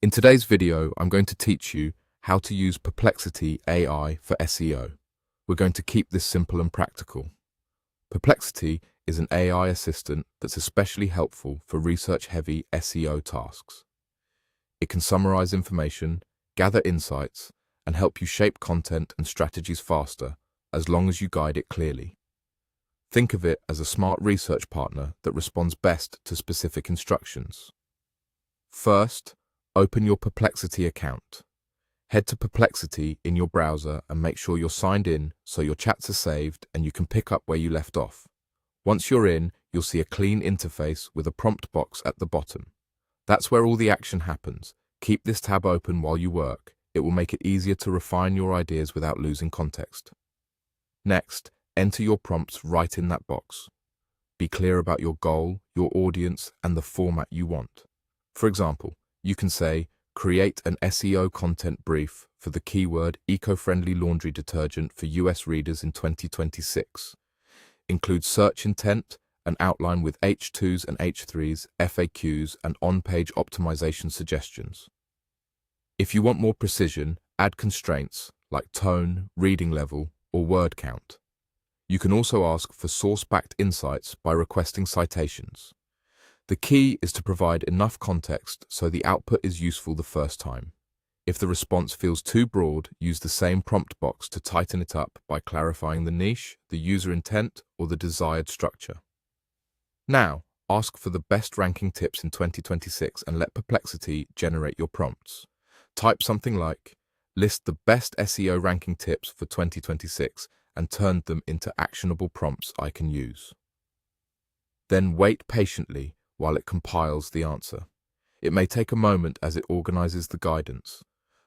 In today's video, I'm going to teach you how to use Perplexity AI for SEO. We're going to keep this simple and practical. Perplexity is an AI assistant that's especially helpful for research-heavy SEO tasks. It can summarize information, gather insights, and help you shape content and strategies faster, as long as you guide it clearly. Think of it as a smart research partner that responds best to specific instructions. First, open your Perplexity account. Head to Perplexity in your browser and make sure you're signed in so your chats are saved and you can pick up where you left off. Once you're in, you'll see a clean interface with a prompt box at the bottom. That's where all the action happens. Keep this tab open while you work. It will make it easier to refine your ideas without losing context. Next, enter your prompts right in that box. Be clear about your goal, your audience, and the format you want. For example, you can say, create an SEO content brief for the keyword eco-friendly laundry detergent for US readers in 2026. Include search intent, an outline with H2s and H3s, FAQs, and on-page optimization suggestions. If you want more precision, add constraints like tone, reading level, or word count. You can also ask for source-backed insights by requesting citations. The key is to provide enough context so the output is useful the first time. If the response feels too broad, use the same prompt box to tighten it up by clarifying the niche, the user intent, or the desired structure. Now, ask for the best ranking tips in 2026 and let Perplexity generate your prompts. Type something like, list the best SEO ranking tips for 2026 and turn them into actionable prompts I can use. Then wait patiently while it compiles the answer. It may take a moment as it organizes the guidance.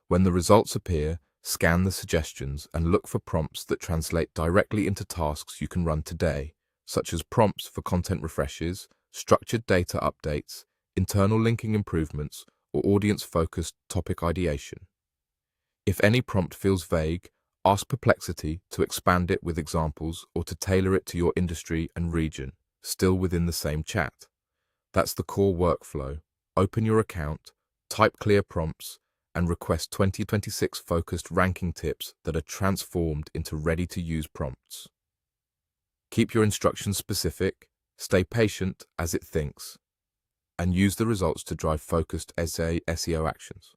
When the results appear, scan the suggestions and look for prompts that translate directly into tasks you can run today, such as prompts for content refreshes, structured data updates, internal linking improvements, or audience-focused topic ideation. If any prompt feels vague, ask Perplexity to expand it with examples or to tailor it to your industry and region, still within the same chat. That's the core workflow. Open your account, type clear prompts, and request 2026 focused ranking tips that are transformed into ready-to-use prompts. Keep your instructions specific, stay patient as it thinks, and use the results to drive focused SEO actions.